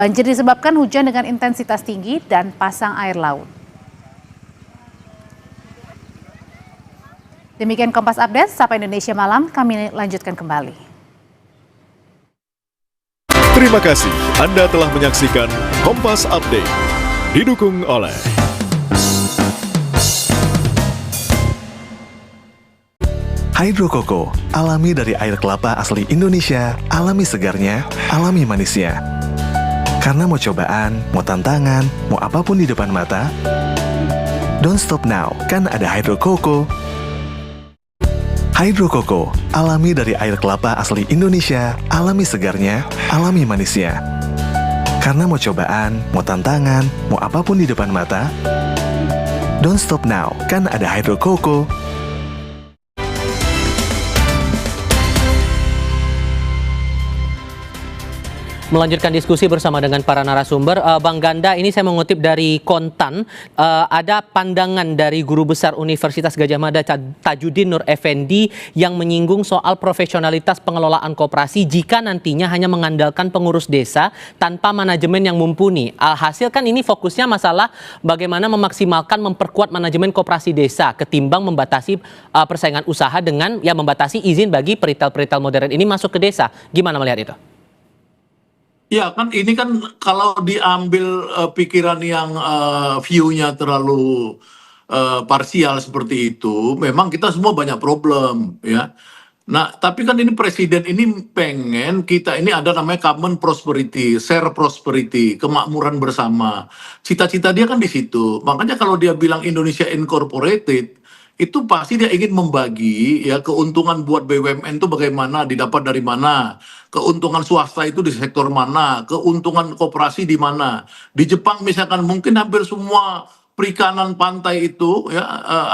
Banjir disebabkan hujan dengan intensitas tinggi dan pasang air laut. Demikian Kompas Update, Sapa Indonesia Malam, kami lanjutkan kembali. Terima kasih Anda telah menyaksikan Kompas Update. Didukung oleh Hydro Coco, alami dari air kelapa asli Indonesia, alami segarnya, alami manisnya. Karena mau cobaan, mau tantangan, mau apapun di depan mata, don't stop now, kan ada Hydro Coco. Hydro Coco, alami dari air kelapa asli Indonesia, alami segarnya, alami manisnya. Karena mau cobaan, mau tantangan, mau apapun di depan mata, don't stop now, kan ada Hydro Coco. Melanjutkan diskusi bersama dengan para narasumber. Bang Ganda, ini saya mengutip dari Kontan, ada pandangan dari Guru Besar Universitas Gadjah Mada Tajudin Nur Effendi yang menyinggung soal profesionalitas pengelolaan koperasi jika nantinya hanya mengandalkan pengurus desa tanpa manajemen yang mumpuni. Alhasil kan ini fokusnya masalah bagaimana memaksimalkan memperkuat manajemen koperasi desa ketimbang membatasi persaingan usaha dengan membatasi izin bagi peritel-peritel modern ini masuk ke desa. Gimana melihat itu? Ya kan ini kan kalau diambil pikiran yang view-nya terlalu parsial seperti itu, memang kita semua banyak problem ya. Nah, tapi kan ini presiden ini pengen kita ini ada namanya common prosperity, share prosperity, kemakmuran bersama. Cita-cita dia kan di situ. Makanya kalau dia bilang Indonesia Incorporated, itu pasti dia ingin membagi ya keuntungan buat BUMN itu bagaimana, didapat dari mana, keuntungan swasta itu di sektor mana, keuntungan koperasi di mana. Di Jepang misalkan mungkin hampir semua perikanan pantai itu ya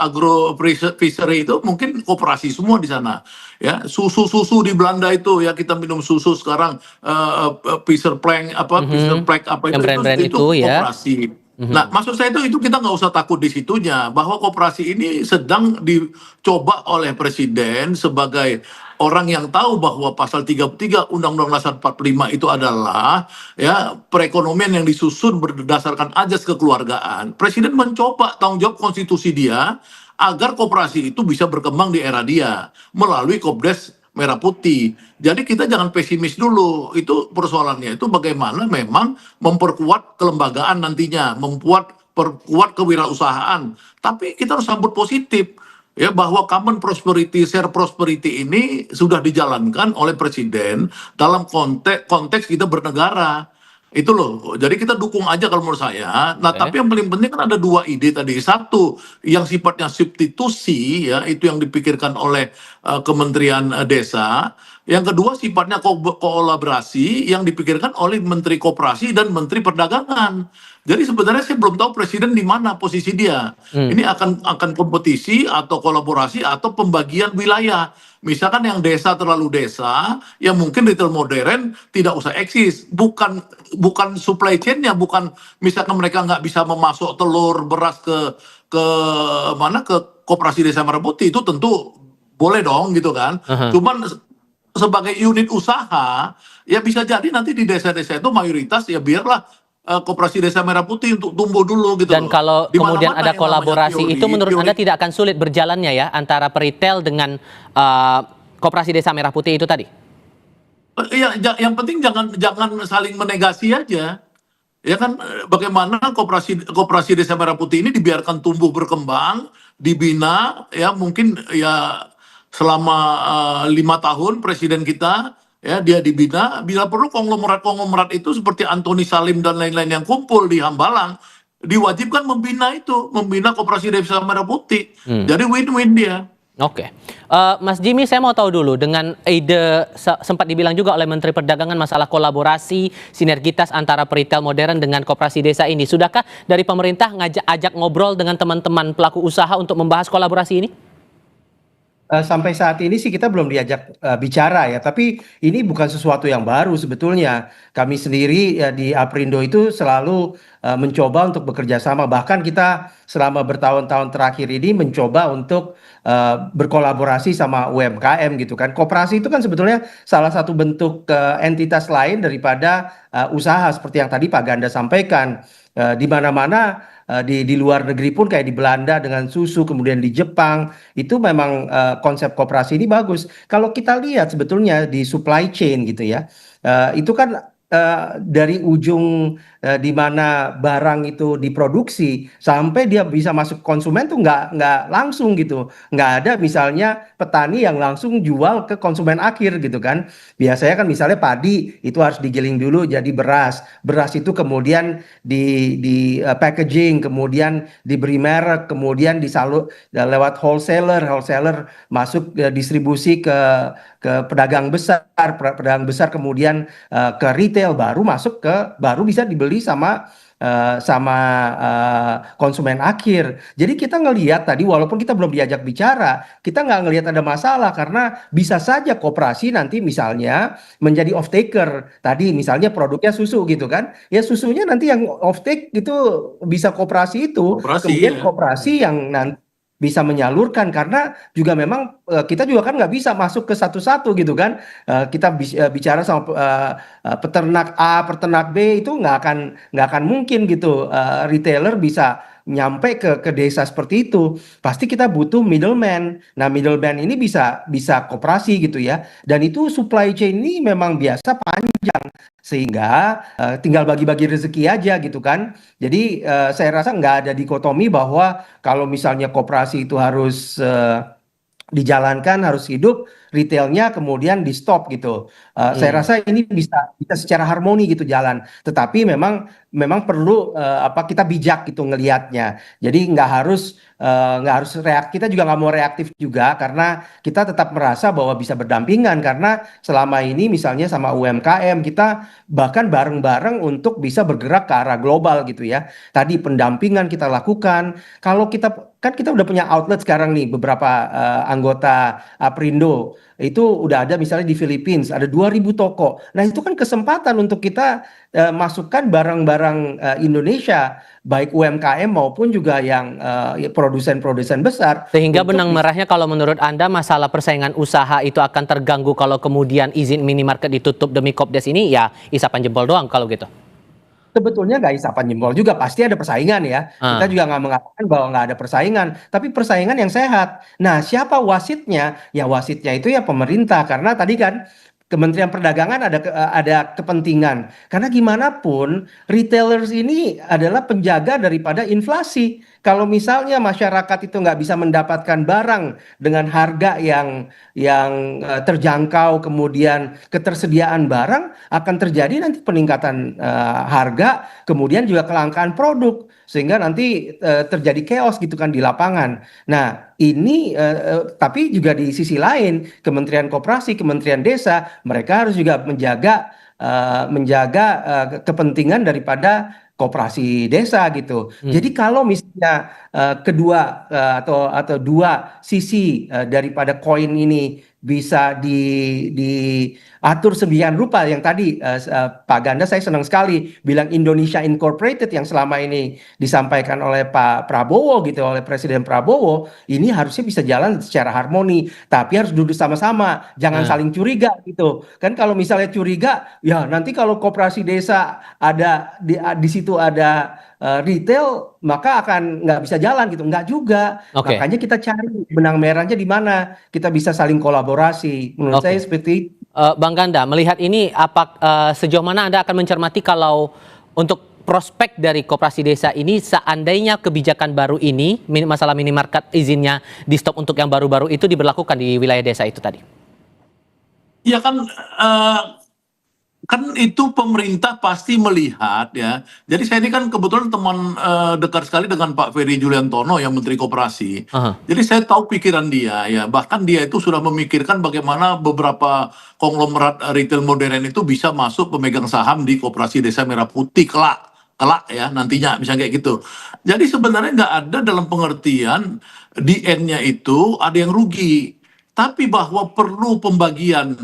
agro fishery itu mungkin koperasi semua di sana ya. Susu di Belanda itu ya, kita minum susu sekarang Fisher Plank Fisher Plank apa itu ya. koperasi. Nah, maksud saya itu kita nggak usah takut di situnya, bahwa koperasi ini sedang dicoba oleh presiden sebagai orang yang tahu bahwa pasal 33 Undang-Undang Dasar 45 itu adalah ya perekonomian yang disusun berdasarkan azas kekeluargaan. Presiden mencoba tanggung jawab konstitusi dia agar koperasi itu bisa berkembang di era dia melalui Kopdes Merah Putih. Jadi kita jangan pesimis dulu. Itu persoalannya itu bagaimana memang memperkuat kelembagaan nantinya, perkuat kewirausahaan. Tapi kita harus sambut positif ya, bahwa common prosperity, share prosperity ini sudah dijalankan oleh presiden dalam konteks kita bernegara. Itu loh, jadi kita dukung aja kalau menurut saya. Nah, tapi yang paling penting kan ada dua ide tadi. Satu, yang sifatnya substitusi, ya itu yang dipikirkan oleh Kementerian Desa. Yang kedua, sifatnya kolaborasi yang dipikirkan oleh Menteri Koperasi dan Menteri Perdagangan. Jadi sebenarnya saya belum tahu presiden di mana posisi dia. Ini akan kompetisi atau kolaborasi atau pembagian wilayah. Misalkan yang desa terlalu desa, yang mungkin retail modern tidak usah eksis. Bukan supply chain-nya, bukan misalkan mereka nggak bisa memasok telur, beras ke Koperasi Desa Merah Putih, itu tentu boleh dong gitu kan. Cuman sebagai unit usaha, ya bisa jadi nanti di desa-desa itu mayoritas ya biarlah Koperasi Desa Merah Putih untuk tumbuh dulu gitu. Dan kalau kemudian ada kolaborasi itu menurut Anda tidak akan sulit berjalannya ya antara peritel dengan Koperasi Desa Merah Putih itu tadi? Iya, yang penting jangan saling menegasi aja. Ya kan, bagaimana Koperasi Desa Merah Putih ini dibiarkan tumbuh berkembang, dibina ya, mungkin ya selama 5 tahun presiden kita ya dia dibina. Bila perlu konglomerat itu seperti Antoni Salim dan lain-lain yang kumpul di Hambalang diwajibkan membina Koperasi Desa Merah Putih. Jadi win-win dia. Oke. Mas Jimmy, saya mau tahu dulu dengan ide sempat dibilang juga oleh Menteri Perdagangan masalah kolaborasi, sinergitas antara peritel modern dengan koperasi desa ini. Sudahkah dari pemerintah ajak ngobrol dengan teman-teman pelaku usaha untuk membahas kolaborasi ini? Sampai saat ini sih kita belum diajak bicara ya, tapi ini bukan sesuatu yang baru sebetulnya. Kami sendiri ya di Aprindo itu selalu mencoba untuk bekerja sama. Bahkan kita selama bertahun-tahun terakhir ini mencoba untuk berkolaborasi sama UMKM gitu kan. Koperasi itu kan sebetulnya salah satu bentuk entitas lain daripada usaha seperti yang tadi Pak Ganda sampaikan. Di mana-mana di luar negeri pun kayak di Belanda dengan susu, kemudian di Jepang itu memang konsep koperasi ini bagus. Kalau kita lihat sebetulnya di supply chain gitu ya, itu kan dari ujung di mana barang itu diproduksi sampai dia bisa masuk konsumen tuh nggak langsung gitu, nggak ada misalnya petani yang langsung jual ke konsumen akhir gitu kan. Biasanya kan misalnya padi itu harus digiling dulu jadi beras, beras itu kemudian di packaging, kemudian diberi merek, kemudian disalur lewat wholesaler, wholesaler masuk distribusi ke pedagang besar kemudian ke retail, baru masuk baru bisa dibeli sama konsumen akhir. Jadi kita ngelihat tadi walaupun kita belum diajak bicara, kita nggak ngelihat ada masalah karena bisa saja koperasi nanti misalnya menjadi off taker. Tadi misalnya produknya susu gitu kan, ya susunya nanti yang off take itu bisa koperasi itu, Koperasi, kemudian ya. koperasi yang nanti bisa menyalurkan karena juga memang kita juga kan nggak bisa masuk ke satu-satu gitu kan. Kita bicara sama peternak A, peternak B itu nggak akan mungkin gitu retailer bisa nyampe ke desa seperti itu. Pasti kita butuh middleman. Nah, middleman ini bisa koperasi gitu ya. Dan itu supply chain ini memang biasa panjang sehingga tinggal bagi-bagi rezeki aja gitu kan. Jadi saya rasa nggak ada dikotomi bahwa kalau misalnya koperasi itu harus dijalankan, harus hidup, retailnya kemudian di stop gitu. Saya rasa ini bisa secara harmoni gitu jalan. Tetapi memang perlu kita bijak gitu ngelihatnya. Jadi nggak harus kita juga nggak mau reaktif juga karena kita tetap merasa bahwa bisa berdampingan karena selama ini misalnya sama UMKM kita bahkan bareng-bareng untuk bisa bergerak ke arah global gitu ya. Tadi pendampingan kita lakukan. Kalau kita udah punya outlet sekarang nih beberapa anggota Aprindo itu udah ada misalnya di Philippines ada 2.000 toko. Nah itu kan kesempatan untuk kita masukkan barang-barang Indonesia baik UMKM maupun juga yang produsen-produsen besar. Sehingga benang merahnya kalau menurut Anda masalah persaingan usaha itu akan terganggu kalau kemudian izin minimarket ditutup demi Kopdes ini ya isapan jempol doang kalau gitu. Sebetulnya nggak isapan jempol juga, pasti ada persaingan ya. Kita juga nggak mengatakan bahwa nggak ada persaingan, tapi persaingan yang sehat. Nah, siapa wasitnya? Ya wasitnya itu ya pemerintah, karena tadi kan Kementerian Perdagangan ada kepentingan. Karena gimana pun retailers ini adalah penjaga daripada inflasi. Kalau misalnya masyarakat itu nggak bisa mendapatkan barang dengan harga yang terjangkau, kemudian ketersediaan barang akan terjadi nanti peningkatan harga, kemudian juga kelangkaan produk sehingga nanti terjadi chaos gitu kan di lapangan. Nah, ini tapi juga di sisi lain Kementerian Koperasi, Kementerian Desa mereka harus juga menjaga kepentingan daripada koperasi desa gitu. Jadi kalau misalnya kedua atau dua sisi daripada koin ini bisa diatur sedemikian rupa yang tadi Pak Ganda saya senang sekali bilang Indonesia Incorporated yang selama ini disampaikan oleh Pak Prabowo gitu, oleh Presiden Prabowo, ini harusnya bisa jalan secara harmoni, tapi harus duduk sama-sama, jangan saling curiga gitu. Kan kalau misalnya curiga, ya nanti kalau koperasi desa ada di situ ada retail maka akan nggak bisa jalan gitu, nggak juga. Makanya kita cari benang merahnya di mana kita bisa saling kolaborasi. Menurut saya seperti itu. Bang Ganda, melihat ini sejauh mana Anda akan mencermati kalau untuk prospek dari koperasi desa ini seandainya kebijakan baru ini masalah minimarket izinnya di stop untuk yang baru-baru itu diberlakukan di wilayah desa itu tadi? Ya kan itu pemerintah pasti melihat ya. Jadi saya ini kan kebetulan teman dekat sekali dengan Pak Ferry Juliantono yang Menteri Koperasi. Jadi saya tahu pikiran dia ya. Bahkan dia itu sudah memikirkan bagaimana beberapa konglomerat retail modern itu bisa masuk pemegang saham di Koperasi Desa Merah Putih kelak ya nantinya misalnya kayak gitu. Jadi sebenarnya nggak ada dalam pengertian di end-nya itu ada yang rugi. Tapi bahwa perlu pembagian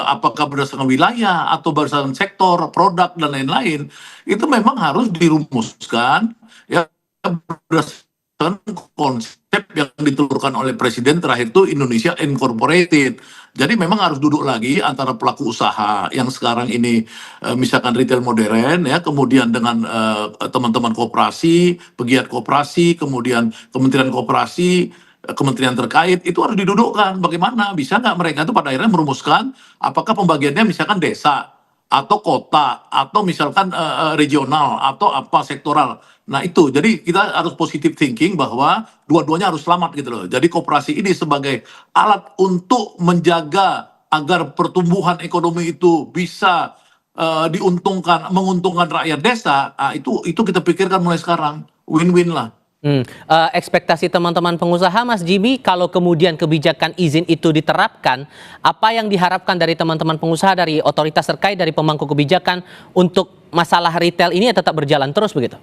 apakah berdasarkan wilayah atau berdasarkan sektor, produk dan lain-lain, itu memang harus dirumuskan ya berdasarkan konsep yang ditelurkan oleh Presiden terakhir itu Indonesia Incorporated. Jadi memang harus duduk lagi antara pelaku usaha yang sekarang ini misalkan retail modern ya, kemudian dengan teman-teman koperasi, pegiat koperasi, kemudian Kementerian Koperasi, kementerian terkait itu harus didudukkan bagaimana bisa nggak mereka itu pada akhirnya merumuskan apakah pembagiannya misalkan desa atau kota atau misalkan regional atau apa sektoral. Nah itu jadi kita harus positive thinking bahwa dua-duanya harus selamat gitu loh. Jadi koperasi ini sebagai alat untuk menjaga agar pertumbuhan ekonomi itu bisa menguntungkan rakyat desa. Itu kita pikirkan mulai sekarang win-win lah. Ekspektasi teman-teman pengusaha, Mas Jimmy, kalau kemudian kebijakan izin itu diterapkan, apa yang diharapkan dari teman-teman pengusaha, dari otoritas terkait, dari pemangku kebijakan untuk masalah retail ini ya tetap berjalan terus begitu?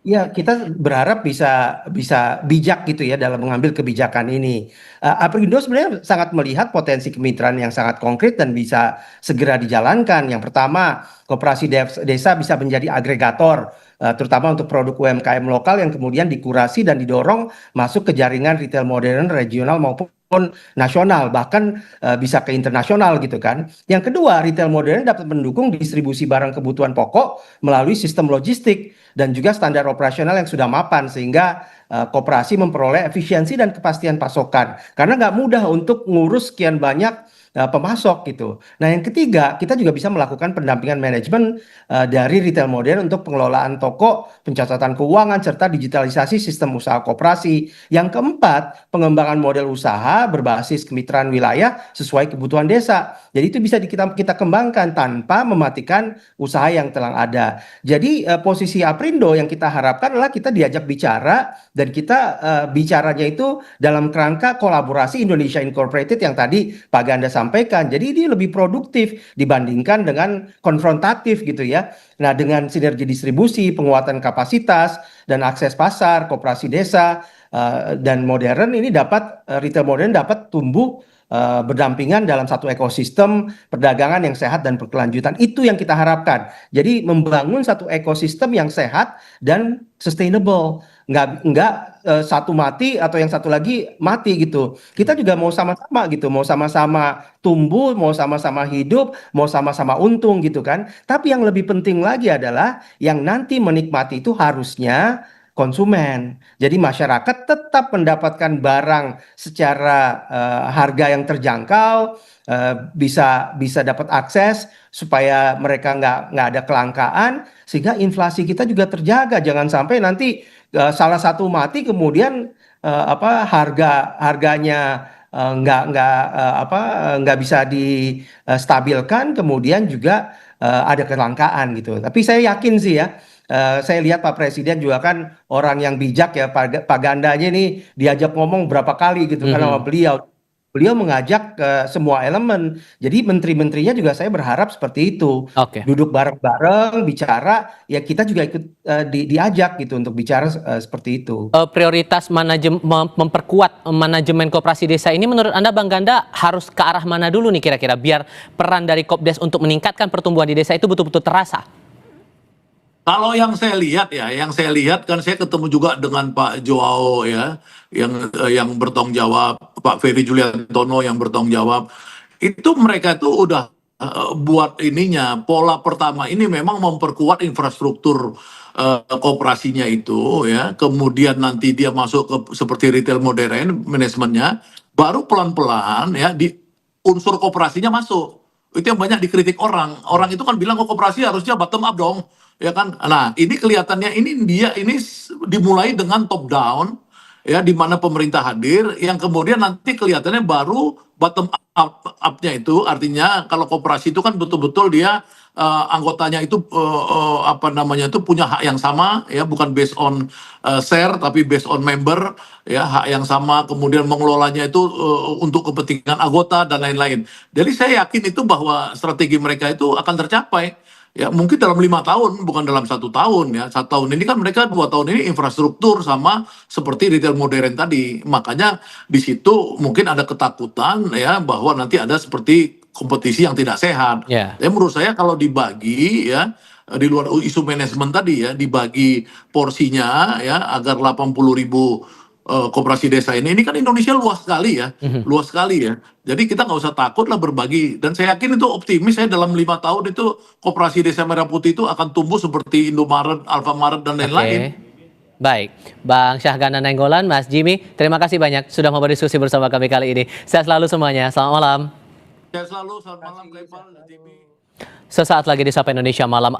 Ya, kita berharap bisa bisa bijak gitu ya dalam mengambil kebijakan ini. Aprindo sebenarnya sangat melihat potensi kemitraan yang sangat konkret dan bisa segera dijalankan. Yang pertama, koperasi desa bisa menjadi agregator, terutama untuk produk UMKM lokal yang kemudian dikurasi dan didorong masuk ke jaringan retail modern regional maupun nasional, bahkan bisa ke internasional gitu kan. Yang kedua, retail modern dapat mendukung distribusi barang kebutuhan pokok melalui sistem logistik dan juga standar operasional yang sudah mapan sehingga koperasi memperoleh efisiensi dan kepastian pasokan. Karena nggak mudah untuk ngurus sekian banyak pemasok gitu. Nah, yang ketiga, kita juga bisa melakukan pendampingan manajemen dari retail modern untuk pengelolaan toko, pencatatan keuangan, serta digitalisasi sistem usaha koperasi. Yang keempat, pengembangan model usaha berbasis kemitraan wilayah sesuai kebutuhan desa. Jadi itu bisa kita kembangkan tanpa mematikan usaha yang telah ada. Jadi posisi Aprindo yang kita harapkan adalah kita diajak bicara dan kita bicaranya itu dalam kerangka kolaborasi Indonesia Incorporated yang tadi Pak Ganda sampaikan. Jadi dia lebih produktif dibandingkan dengan konfrontatif gitu ya. Nah, dengan sinergi distribusi, penguatan kapasitas dan akses pasar, koperasi desa dan modern ini retail modern dapat tumbuh berdampingan dalam satu ekosistem perdagangan yang sehat dan berkelanjutan. Itu yang kita harapkan. Jadi membangun satu ekosistem yang sehat dan sustainable. Nggak satu mati atau yang satu lagi mati gitu. Kita juga mau sama-sama gitu, mau sama-sama tumbuh, mau sama-sama hidup, mau sama-sama untung gitu kan. Tapi yang lebih penting lagi adalah yang nanti menikmati itu harusnya konsumen. Jadi masyarakat tetap mendapatkan barang secara harga yang terjangkau, bisa dapat akses supaya mereka nggak ada kelangkaan, sehingga inflasi kita juga terjaga. Jangan sampai nanti salah satu mati kemudian harganya nggak bisa distabilkan, kemudian juga ada kelangkaan gitu. Tapi saya yakin sih ya. Saya lihat Pak Presiden juga kan orang yang bijak ya, Pak Gandanya ini diajak ngomong berapa kali gitu kan sama beliau. Beliau mengajak ke semua elemen. Jadi menteri-menterinya juga saya berharap seperti itu. Oke. Duduk bareng-bareng, bicara, ya kita juga ikut diajak gitu untuk bicara seperti itu. Prioritas memperkuat manajemen koperasi desa ini menurut Anda Bang Ganda harus ke arah mana dulu nih kira-kira biar peran dari Kopdes untuk meningkatkan pertumbuhan di desa itu betul-betul terasa? Kalau yang saya lihat kan saya ketemu juga dengan Pak Joao ya, yang bertanggung jawab, Pak Ferry Juliantono yang bertanggung jawab. Itu mereka itu udah buat ininya, pola pertama ini memang memperkuat infrastruktur koperasinya itu ya. Kemudian nanti dia masuk ke seperti retail modern manajemennya, baru pelan-pelan ya di unsur koperasinya masuk. Itu yang banyak dikritik orang. Orang itu kan bilang koperasi harusnya bottom up dong. Ya kan, nah ini kelihatannya ini dimulai dengan top down ya, di mana pemerintah hadir, yang kemudian nanti kelihatannya baru bottom up-nya itu artinya kalau koperasi itu kan betul-betul dia anggotanya itu itu punya hak yang sama ya, bukan based on share tapi based on member ya, hak yang sama, kemudian mengelolanya itu untuk kepentingan anggota dan lain-lain. Jadi saya yakin itu bahwa strategi mereka itu akan tercapai. Ya mungkin dalam 5 tahun, bukan dalam 1 tahun ya. 1 tahun ini kan mereka 2 tahun ini infrastruktur sama seperti retail modern tadi. Makanya di situ mungkin ada ketakutan ya bahwa nanti ada seperti kompetisi yang tidak sehat. Ya. Ya menurut saya kalau dibagi ya di luar isu manajemen tadi ya, dibagi porsinya ya agar 80.000 koperasi desa ini kan Indonesia luas sekali ya, luas sekali ya. Jadi kita nggak usah takut lah berbagi. Dan saya yakin itu optimis saya dalam 5 tahun itu koperasi desa Merah Putih itu akan tumbuh seperti Indomaret, Alfamaret dan lain-lain. Baik, Bang Syahgana Nainggolan, Mas Jimmy, terima kasih banyak sudah mau berdiskusi bersama kami kali ini. Sehat selalu semuanya. Selamat malam. Saya selalu selamat malam Kak Iqbal, Jimmy. Sesaat lagi di Sapa Indonesia Malam.